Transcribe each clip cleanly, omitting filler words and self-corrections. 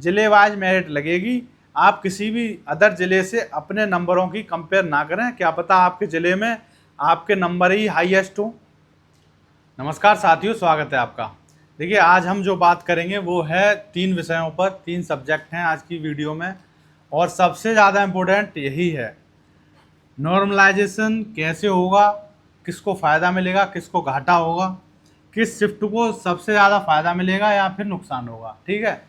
ज़िले wise merit लगेगी। आप किसी भी अदर ज़िले से अपने नंबरों की कंपेयर ना करें, क्या पता आपके ज़िले में आपके नंबर ही हाईएस्ट हो। नमस्कार साथियों, स्वागत है आपका। देखिए, आज हम जो बात करेंगे वो है 3 विषयों पर, 3 सब्जेक्ट हैं आज की वीडियो में, और सबसे ज़्यादा इम्पोर्टेंट यही है, नॉर्मलाइजेशन कैसे होगा, किसको फ़ायदा मिलेगा, किसको घाटा होगा, किस शिफ्ट को सबसे ज़्यादा फ़ायदा मिलेगा या फिर नुकसान होगा। ठीक है,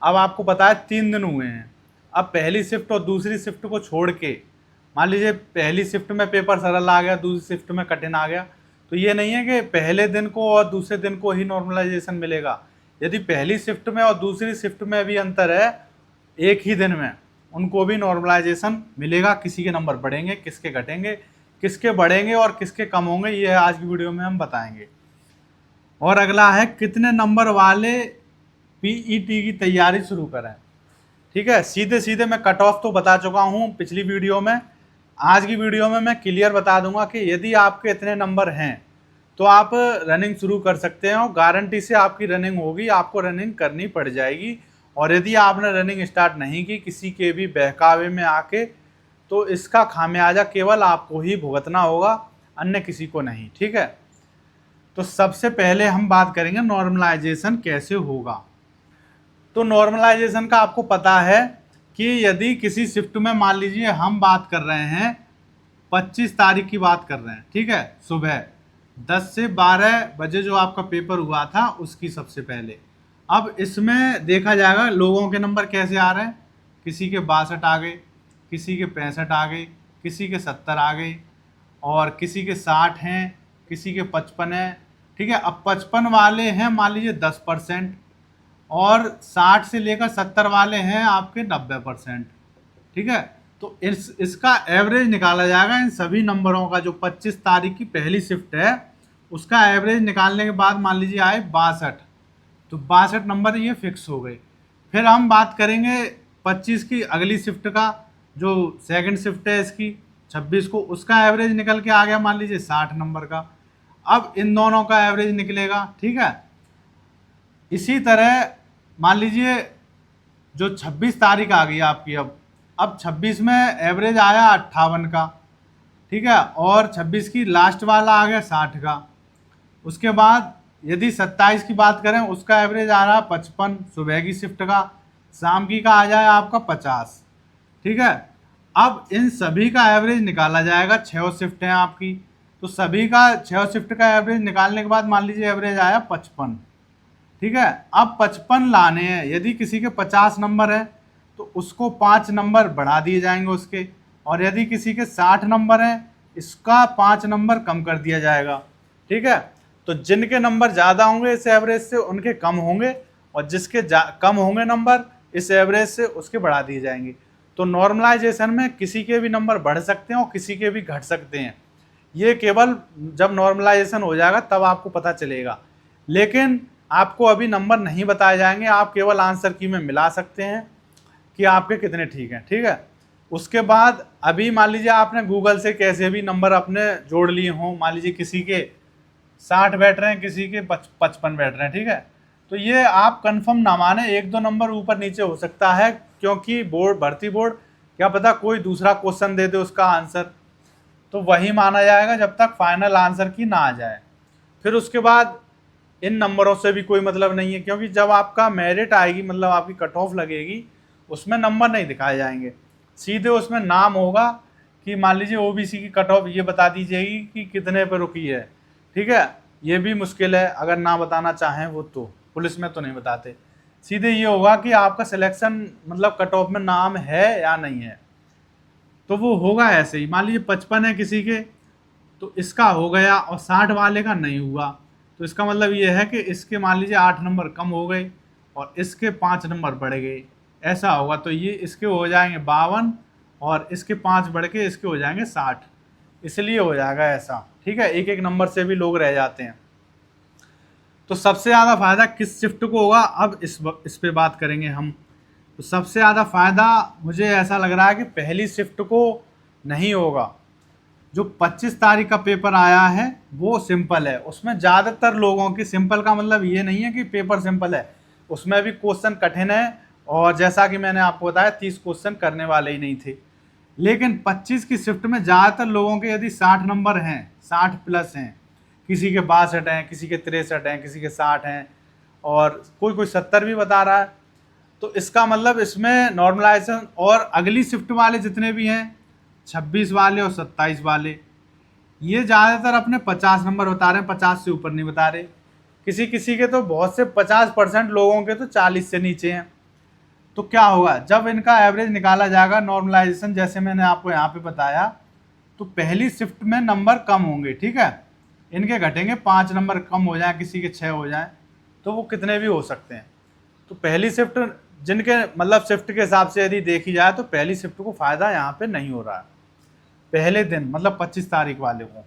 अब आपको पता है 3 दिन हुए हैं। अब पहली शिफ्ट और दूसरी शिफ्ट को छोड़ के, मान लीजिए पहली शिफ्ट में पेपर सरल आ गया, दूसरी शिफ्ट में कठिन आ गया, तो ये नहीं है कि पहले दिन को और दूसरे दिन को ही नॉर्मलाइजेशन मिलेगा। यदि पहली शिफ्ट में और दूसरी शिफ्ट में भी अंतर है एक ही दिन में, उनको भी नॉर्मलाइजेशन मिलेगा। किसी के नंबर बढ़ेंगे, किसके घटेंगे, किसके बढ़ेंगे और किसके कम होंगे, ये आज की वीडियो में हम बताएंगे। और अगला है, कितने नंबर वाले पीईटी की तैयारी शुरू करें। ठीक है, सीधे सीधे मैं कट ऑफ तो बता चुका हूँ पिछली वीडियो में। आज की वीडियो में मैं क्लियर बता दूंगा कि यदि आपके इतने नंबर हैं तो आप रनिंग शुरू कर सकते हैं, और गारंटी से आपकी रनिंग होगी, आपको रनिंग करनी पड़ जाएगी। और यदि आपने रनिंग स्टार्ट नहीं की किसी के भी बहकावे में आके, तो इसका खामियाजा केवल आपको ही भुगतना होगा, अन्य किसी को नहीं। ठीक है, तो सबसे पहले हम बात करेंगे नॉर्मलाइजेशन कैसे होगा। तो नॉर्मलाइजेशन का आपको पता है कि यदि किसी शिफ्ट में, मान लीजिए हम बात कर रहे हैं 25 तारीख की बात कर रहे हैं, ठीक है, सुबह 10 से 12 बजे जो आपका पेपर हुआ था उसकी सबसे पहले। अब इसमें देखा जाएगा लोगों के नंबर कैसे आ रहे हैं। किसी के 62 आ गए, किसी के 65 आ गए, किसी के 70 आ गए, और किसी के 60 हैं, किसी के 55 हैं। ठीक है, अब 55 वाले हैं मान लीजिए 10%, और 60 से लेकर 70 वाले हैं आपके 90%। ठीक है, तो इसका एवरेज निकाला जाएगा इन सभी नंबरों का। जो 25 तारीख की पहली शिफ्ट है उसका एवरेज निकालने के बाद मान लीजिए आए 62, तो 62 नंबर ये फिक्स हो गए। फिर हम बात करेंगे 25 की अगली शिफ्ट का, जो सेकंड शिफ्ट है इसकी 26 को, उसका एवरेज निकल के आ गया मान लीजिए 60 नंबर का। अब इन दोनों का एवरेज निकलेगा। ठीक है, इसी तरह मान लीजिए जो 26 तारीख आ गई आपकी, अब 26 में एवरेज आया 58 का। ठीक है, और 26 की लास्ट वाला आ गया 60 का। उसके बाद यदि 27 की बात करें उसका एवरेज आ रहा 55 सुबह की शिफ्ट का, शाम की का आ जाए आपका 50। ठीक है, अब इन सभी का एवरेज निकाला जाएगा। 6 शिफ्ट हैं आपकी, तो सभी का 6 शिफ्ट का एवरेज निकालने के बाद मान लीजिए एवरेज आया 55। ठीक है, अब 55 लाने हैं। यदि किसी के 50 नंबर है तो उसको 5 नंबर बढ़ा दिए जाएंगे उसके, और यदि किसी के 60 नंबर हैं इसका 5 नंबर कम कर दिया जाएगा। ठीक है, तो जिनके नंबर ज़्यादा होंगे इस एवरेज से उनके कम होंगे, और जिसके कम होंगे नंबर इस एवरेज से उसके बढ़ा दिए जाएंगे। तो नॉर्मलाइजेशन में किसी के भी नंबर बढ़ सकते हैं और किसी के भी घट सकते हैं। ये केवल जब नॉर्मलाइजेशन हो जाएगा तब आपको पता चलेगा, लेकिन आपको अभी नंबर नहीं बताए जाएंगे। आप केवल आंसर की में मिला सकते हैं कि आपके कितने ठीक हैं। ठीक है, उसके बाद अभी मान लीजिए आपने गूगल से कैसे भी नंबर अपने जोड़ लिए हों, मान लीजिए किसी के 60 बैठ रहे हैं, किसी के 55 बैठ रहे हैं। ठीक है, तो ये आप कंफर्म ना माने, 1-2 नंबर ऊपर नीचे हो सकता है, क्योंकि भर्ती बोर्ड क्या पता कोई दूसरा क्वेश्चन दे दे उसका आंसर, तो वही माना जाएगा जब तक फाइनल आंसर की ना आ जाए। फिर उसके बाद इन नंबरों से भी कोई मतलब नहीं है, क्योंकि जब आपका मेरिट आएगी, मतलब आपकी कट ऑफ लगेगी, उसमें नंबर नहीं दिखाए जाएंगे, सीधे उसमें नाम होगा कि मान लीजिए ओबीसी की कट ऑफ ये बता दी जाएगी कि कितने पे रुकी है। ठीक है, ये भी मुश्किल है, अगर ना बताना चाहें वो, तो पुलिस में तो नहीं बताते। सीधे ये होगा कि आपका सिलेक्शन मतलब कट ऑफ में नाम है या नहीं है, तो वो होगा ऐसे ही। मान लीजिए 55 है किसी के तो इसका हो गया, और 60 वाले का नहीं हुआ, तो इसका मतलब ये है कि इसके मान लीजिए 8 नंबर कम हो गए और इसके 5 नंबर बढ़ गए, ऐसा होगा। तो ये इसके हो जाएंगे 52 और इसके 5 बढ़ के इसके हो जाएंगे 60, इसलिए हो जाएगा ऐसा। ठीक है, एक एक नंबर से भी लोग रह जाते हैं। तो सबसे ज़्यादा फायदा किस शिफ्ट को होगा, अब इस पे बात करेंगे हम। तो सबसे ज़्यादा फायदा मुझे ऐसा लग रहा है कि पहली शिफ्ट को नहीं होगा। जो 25 तारीख का पेपर आया है वो सिंपल है, उसमें ज़्यादातर लोगों की, सिंपल का मतलब ये नहीं है कि पेपर सिंपल है, उसमें भी क्वेश्चन कठिन है और जैसा कि मैंने आपको बताया 30 क्वेश्चन करने वाले ही नहीं थे। लेकिन 25 की शिफ्ट में ज़्यादातर लोगों के यदि 60 नंबर हैं, 60 प्लस हैं, किसी के 62 हैं, किसी के 63 हैं, किसी के 60 हैं, और कोई कोई 70 भी बता रहा है, तो इसका मतलब इसमें नॉर्मलाइजेशन, और अगली शिफ्ट वाले जितने भी हैं 26 वाले और 27 वाले, ये ज़्यादातर अपने 50 नंबर बता रहे हैं, 50 से ऊपर नहीं बता रहे। किसी किसी के तो बहुत से 50% लोगों के तो 40 से नीचे हैं। तो क्या होगा जब इनका एवरेज निकाला जाएगा, नॉर्मलाइजेशन जैसे मैंने आपको यहाँ पे बताया, तो पहली शिफ्ट में नंबर कम होंगे, ठीक है, इनके घटेंगे 5 नंबर कम हो जाए, किसी के 6 हो जाए, तो वो कितने भी हो सकते हैं। तो पहली शिफ्ट जिनके मतलब शिफ्ट के हिसाब से यदि देखी जाए तो पहली शिफ्ट को फ़ायदा यहाँ पे नहीं हो रहा है पहले दिन, मतलब 25 तारीख वाले को।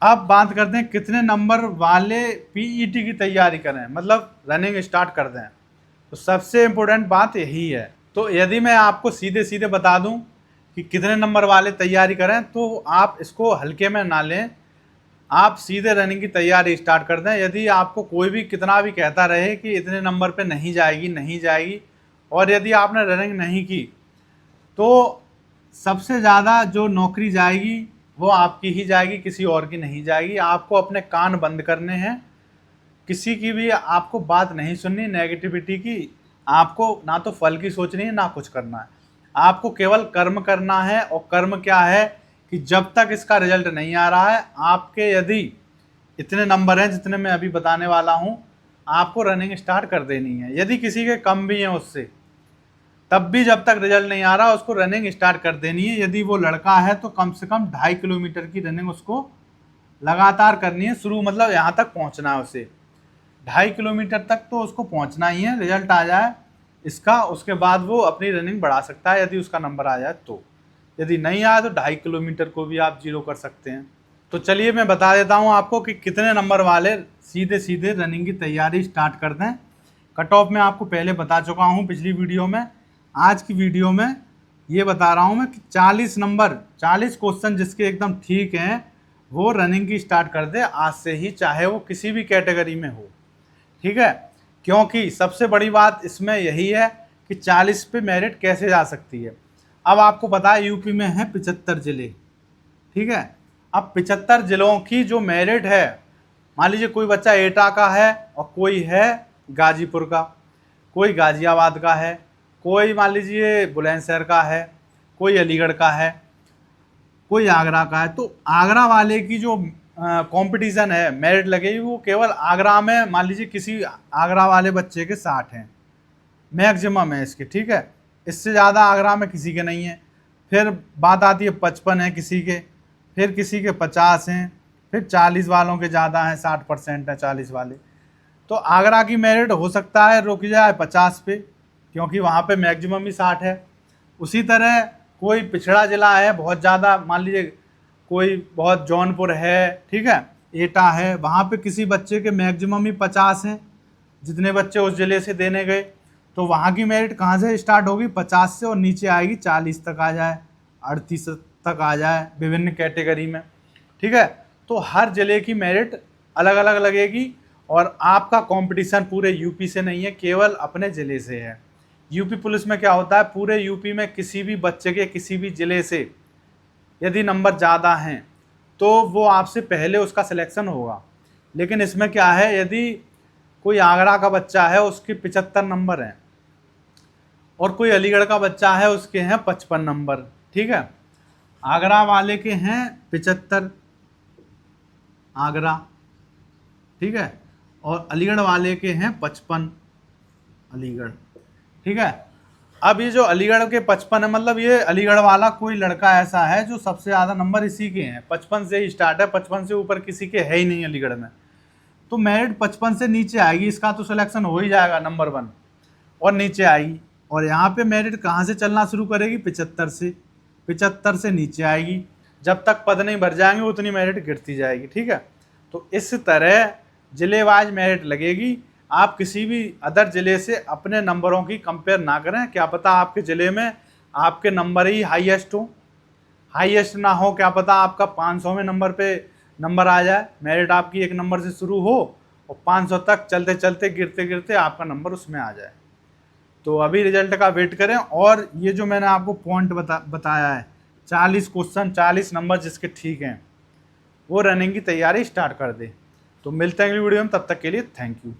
अब बात करते हैं कितने नंबर वाले पीईटी की तैयारी करें, मतलब रनिंग स्टार्ट कर दें। तो सबसे इम्पोर्टेंट बात यही है। तो यदि मैं आपको सीधे सीधे बता दूं कि कितने नंबर वाले तैयारी करें, तो आप इसको हल्के में ना लें, आप सीधे रनिंग की तैयारी स्टार्ट कर दें। यदि आपको कोई भी कितना भी कहता रहे कि इतने नंबर पे नहीं जाएगी नहीं जाएगी, और यदि आपने रनिंग नहीं की, तो सबसे ज़्यादा जो नौकरी जाएगी वो आपकी ही जाएगी, किसी और की नहीं जाएगी। आपको अपने कान बंद करने हैं, किसी की भी आपको बात नहीं सुननी, नेगेटिविटी की। आपको ना तो फल की सोचनी है ना कुछ करना है, आपको केवल कर्म करना है। और कर्म क्या है कि जब तक इसका रिजल्ट नहीं आ रहा है, आपके यदि इतने नंबर हैं जितने मैं अभी बताने वाला हूँ, आपको रनिंग स्टार्ट कर देनी है। यदि किसी के कम भी हैं उससे, तब भी जब तक रिजल्ट नहीं आ रहा उसको रनिंग स्टार्ट कर देनी है। यदि वो लड़का है तो कम से कम 2.5 किलोमीटर की रनिंग उसको लगातार करनी है, शुरू मतलब यहाँ तक पहुँचना है उसे, 2.5 किलोमीटर तक तो उसको पहुँचना ही है। रिजल्ट आ जाए इसका, उसके बाद वो अपनी रनिंग बढ़ा सकता है यदि उसका नंबर आ जाए तो। यदि नहीं आया तो 2.5 किलोमीटर को भी आप जीरो कर सकते हैं। तो चलिए मैं बता देता हूँ आपको कि कितने नंबर वाले सीधे सीधे रनिंग की तैयारी स्टार्ट कर दें। कट ऑफ मैं आपको पहले बता चुका हूँ पिछली वीडियो में। आज की वीडियो में ये बता रहा हूँ मैं कि 40 नंबर, 40 क्वेश्चन जिसके एकदम ठीक हैं वो रनिंग की स्टार्ट कर दे आज से ही, चाहे वो किसी भी कैटेगरी में हो, ठीक है। क्योंकि सबसे बड़ी बात इसमें यही है कि 40 पे मेरिट कैसे जा सकती है। अब आपको पता है यूपी में है 75 ज़िले, ठीक है। अब 75 ज़िलों की जो मेरिट है, मान लीजिए कोई बच्चा एटा का है और कोई है गाजीपुर का, कोई गाजियाबाद का है, कोई मान लीजिए बुलंदशहर का है, कोई अलीगढ़ का है, कोई आगरा का है। तो आगरा वाले की जो कंपटीशन है, मेरिट लगेगी वो केवल आगरा में, मान लीजिए किसी आगरा वाले बच्चे के 60 हैं मैक्सिमम है इसके, ठीक है। इससे ज़्यादा आगरा में किसी के नहीं है। फिर बात आती है 55 है किसी के, फिर किसी के 50 हैं, फिर 40 वालों के ज़्यादा हैं, 60% है 40 वाले। तो आगरा की मेरिट हो सकता है रुक जाए 50 पे, क्योंकि वहाँ पे मैक्सिमम ही 60 है। उसी तरह कोई पिछड़ा ज़िला है बहुत ज़्यादा, मान लीजिए कोई बहुत जौनपुर है, ठीक है, एटा है, वहाँ पे किसी बच्चे के मैक्सिमम ही 50 हैं, जितने बच्चे उस ज़िले से देने गए। तो वहाँ की मेरिट कहाँ से स्टार्ट होगी, 50 से, और नीचे आएगी 40 तक आ जाए, 38 तक आ जाए विभिन्न कैटेगरी में, ठीक है। तो हर ज़िले की मेरिट अलग अलग लगेगी, और आपका कंपटीशन पूरे यूपी से नहीं है, केवल अपने ज़िले से है। यूपी पुलिस में क्या होता है, पूरे यूपी में किसी भी बच्चे के किसी भी ज़िले से यदि नंबर ज़्यादा हैं तो वो आपसे पहले उसका सिलेक्शन होगा। लेकिन इसमें क्या है, यदि कोई आगरा का बच्चा है उसके 75 नंबर हैं, और कोई अलीगढ़ का बच्चा है उसके हैं 55 नंबर, ठीक है। आगरा वाले के हैं 75 आगरा, ठीक है, और अलीगढ़ वाले के हैं 55 अलीगढ़, ठीक है। अब ये जो अलीगढ़ के 55 है, मतलब ये अलीगढ़ वाला कोई लड़का ऐसा है जो सबसे ज़्यादा नंबर इसी के हैं, 55 से ही स्टार्ट है, 55 से ऊपर किसी के है ही नहीं अलीगढ़ में। तो मेरिट 55 से नीचे आएगी, इसका तो सिलेक्शन हो ही जाएगा नंबर 1, और नीचे आएगी। और यहाँ पे मेरिट कहाँ से चलना शुरू करेगी, 75 से, 75 से नीचे आएगी। जब तक पद नहीं भर जाएंगे उतनी मेरिट गिरती जाएगी, ठीक है। तो इस तरह ज़िले वाइज मेरिट लगेगी। आप किसी भी अदर ज़िले से अपने नंबरों की कंपेयर ना करें, क्या पता आपके ज़िले में आपके नंबर ही हाईएस्ट हो, हाईएस्ट ना हो, क्या पता आपका 500 में नंबर पे नंबर आ जाए, मेरिट आपकी 1 नंबर से शुरू हो और 500 तक चलते चलते गिरते गिरते आपका नंबर उसमें आ जाए। तो अभी रिजल्ट का वेट करें। और ये जो मैंने आपको पॉइंट बताया है, 40 क्वेश्चन 40 नंबर जिसके ठीक हैं, वो रनिंग की तैयारी स्टार्ट कर दे। तो मिलते हैं अगली वीडियो में, तब तक के लिए थैंक यू।